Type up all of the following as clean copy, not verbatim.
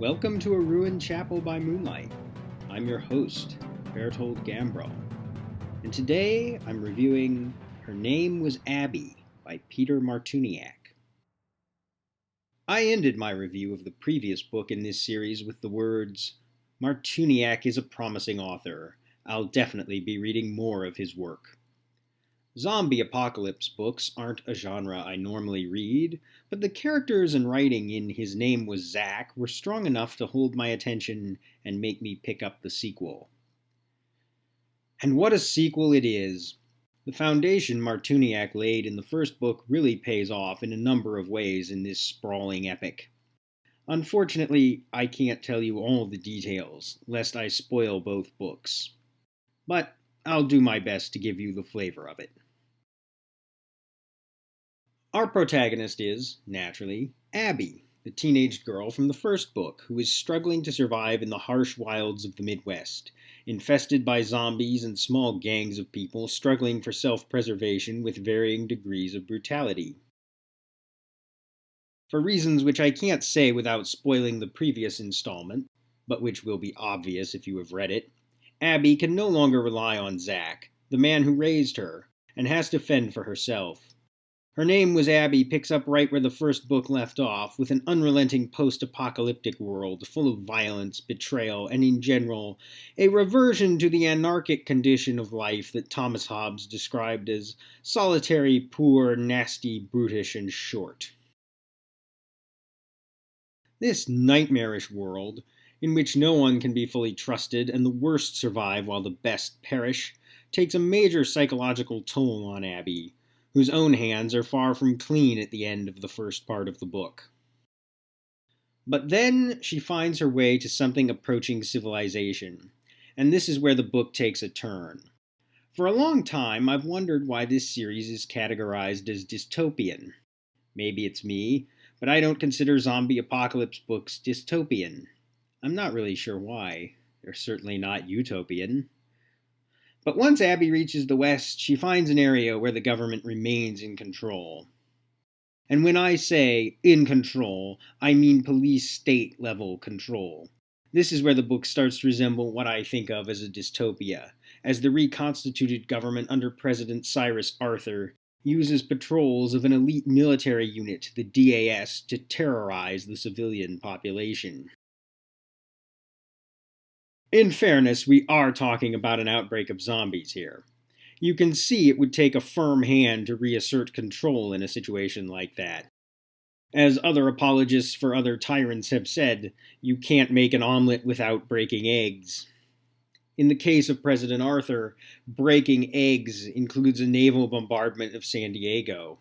Welcome to a ruined chapel by moonlight. I'm your host, Bertold Gambro, and today I'm reviewing Her Name Was Abby by Peter Martuneac. I ended my review of the previous book in this series with the words, "Martuneac is a promising author. I'll definitely be reading more of his work." Zombie apocalypse books aren't a genre I normally read, but the characters and writing in His Name Was Zack were strong enough to hold my attention and make me pick up the sequel. And what a sequel it is! The foundation Martuneac laid in the first book really pays off in a number of ways in this sprawling epic. Unfortunately, I can't tell you all the details, lest I spoil both books. But I'll do my best to give you the flavor of it. Our protagonist is, naturally, Abby, the teenage girl from the first book who is struggling to survive in the harsh wilds of the Midwest, infested by zombies and small gangs of people struggling for self-preservation with varying degrees of brutality. For reasons which I can't say without spoiling the previous installment, but which will be obvious if you have read it, Abby can no longer rely on Zack, the man who raised her, and has to fend for herself. Her Name Was Abby picks up right where the first book left off, with an unrelenting post-apocalyptic world full of violence, betrayal, and in general, a reversion to the anarchic condition of life that Thomas Hobbes described as solitary, poor, nasty, brutish, and short. This nightmarish world, in which no one can be fully trusted and the worst survive while the best perish, takes a major psychological toll on Abby, whose own hands are far from clean at the end of the first part of the book. But then she finds her way to something approaching civilization, and this is where the book takes a turn. For a long time, I've wondered why this series is categorized as dystopian. Maybe it's me, but I don't consider zombie apocalypse books dystopian. I'm not really sure why. They're certainly not utopian. But once Abby reaches the West, she finds an area where the government remains in control. And when I say in control, I mean police state level control. This is where the book starts to resemble what I think of as a dystopia, as the reconstituted government under President Cyrus Arthur uses patrols of an elite military unit, the DAS, to terrorize the civilian population. In fairness, we are talking about an outbreak of zombies here. You can see it would take a firm hand to reassert control in a situation like that. As other apologists for other tyrants have said, you can't make an omelet without breaking eggs. In the case of President Arthur, breaking eggs includes a naval bombardment of San Diego.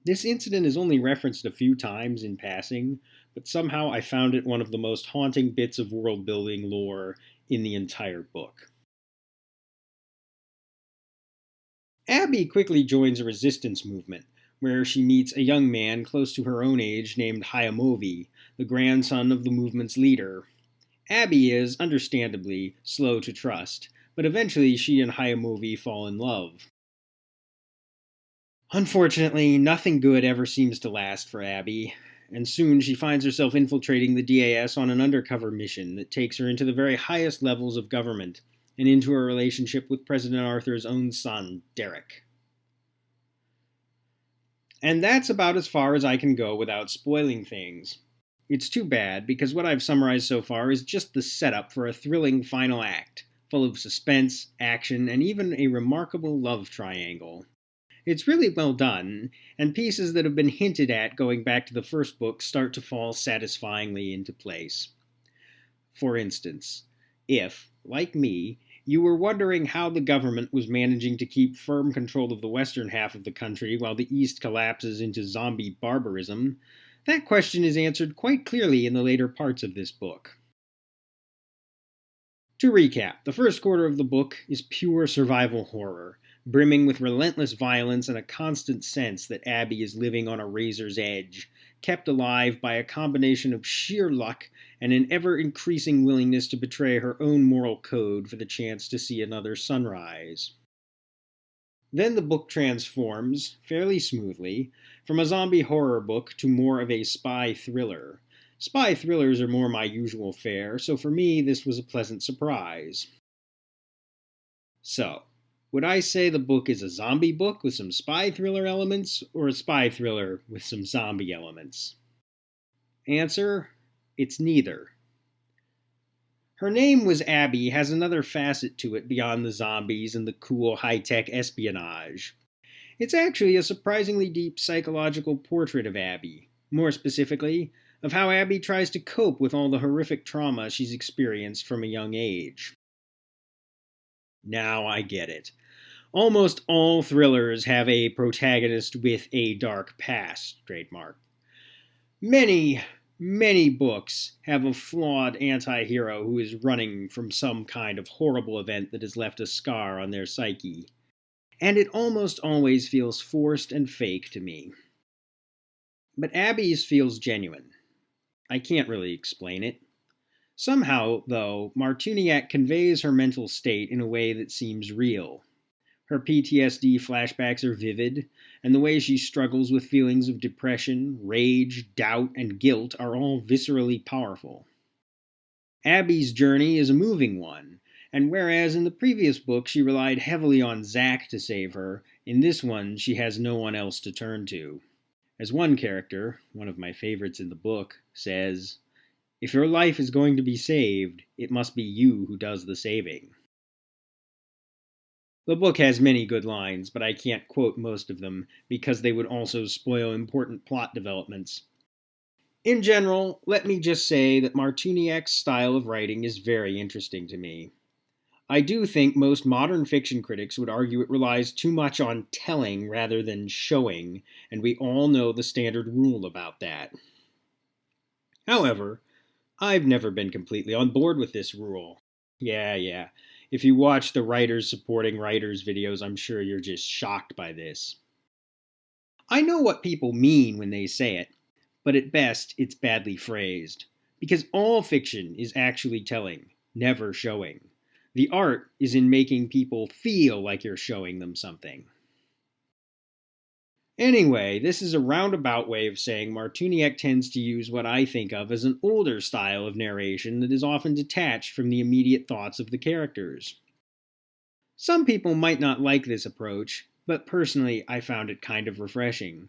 This incident is only referenced a few times in passing, but somehow I found it one of the most haunting bits of world-building lore in the entire book. Abby quickly joins a resistance movement, where she meets a young man close to her own age named Hayamovi, the grandson of the movement's leader. Abby is, understandably, slow to trust, but eventually she and Hayamovi fall in love. Unfortunately, nothing good ever seems to last for Abby, and soon she finds herself infiltrating the DAS on an undercover mission that takes her into the very highest levels of government and into her relationship with President Arthur's own son, Derek. And that's about as far as I can go without spoiling things. It's too bad, because what I've summarized so far is just the setup for a thrilling final act, full of suspense, action, and even a remarkable love triangle. It's really well done, and pieces that have been hinted at going back to the first book start to fall satisfyingly into place. For instance, if, like me, you were wondering how the government was managing to keep firm control of the western half of the country while the east collapses into zombie barbarism, that question is answered quite clearly in the later parts of this book. To recap, the first quarter of the book is pure survival horror, brimming with relentless violence and a constant sense that Abby is living on a razor's edge, kept alive by a combination of sheer luck and an ever-increasing willingness to betray her own moral code for the chance to see another sunrise. Then the book transforms, fairly smoothly, from a zombie horror book to more of a spy thriller, Spy thrillers are more my usual fare, so for me this was a pleasant surprise. So, would I say the book is a zombie book with some spy thriller elements, or a spy thriller with some zombie elements? Answer: it's neither. Her Name Was Abby has another facet to it beyond the zombies and the cool high-tech espionage. It's actually a surprisingly deep psychological portrait of Abby, more specifically, of how Abby tries to cope with all the horrific trauma she's experienced from a young age. Now I get it. Almost all thrillers have a protagonist with a dark past, trademark. Many books have a flawed anti-hero who is running from some kind of horrible event that has left a scar on their psyche. And it almost always feels forced and fake to me. But Abby's feels genuine. I can't really explain it. Somehow, though, Martuneac conveys her mental state in a way that seems real. Her PTSD flashbacks are vivid, and the way she struggles with feelings of depression, rage, doubt, and guilt are all viscerally powerful. Abby's journey is a moving one, and whereas in the previous book she relied heavily on Zack to save her, in this one she has no one else to turn to. As one character, one of my favorites in the book, says, "If your life is going to be saved, it must be you who does the saving." The book has many good lines, but I can't quote most of them because they would also spoil important plot developments. In general, let me just say that Martuneac's style of writing is very interesting to me. I do think most modern fiction critics would argue it relies too much on telling rather than showing, and we all know the standard rule about that. However, I've never been completely on board with this rule. Yeah. If you watch the writers supporting writers videos, I'm sure you're just shocked by this. I know what people mean when they say it, but at best it's badly phrased. Because all fiction is actually telling, never showing. The art is in making people feel like you're showing them something. Anyway, this is a roundabout way of saying Martuneac tends to use what I think of as an older style of narration that is often detached from the immediate thoughts of the characters. Some people might not like this approach, but personally I found it kind of refreshing.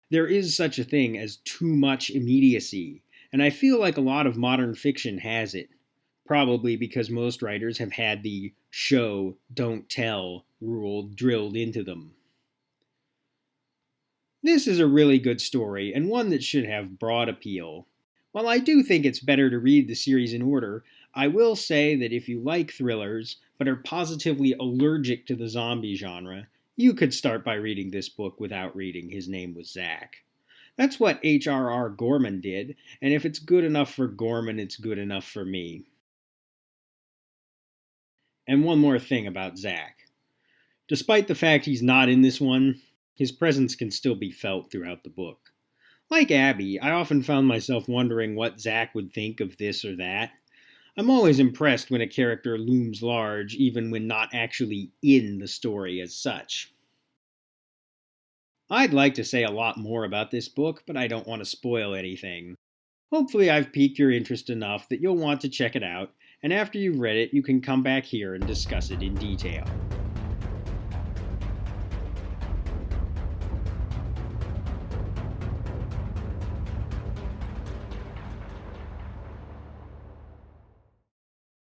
There is such a thing as too much immediacy, and I feel like a lot of modern fiction has it. Probably because most writers have had the show, don't tell rule drilled into them. This is a really good story, and one that should have broad appeal. While I do think it's better to read the series in order, I will say that if you like thrillers, but are positively allergic to the zombie genre, you could start by reading this book without reading His Name Was Zack. That's what H.R.R. Gorman did, and if it's good enough for Gorman, it's good enough for me. And one more thing about Zack. Despite the fact he's not in this one, his presence can still be felt throughout the book. Like Abby, I often found myself wondering what Zack would think of this or that. I'm always impressed when a character looms large, even when not actually in the story as such. I'd like to say a lot more about this book, but I don't want to spoil anything. Hopefully I've piqued your interest enough that you'll want to check it out, and after you've read it, you can come back here and discuss it in detail.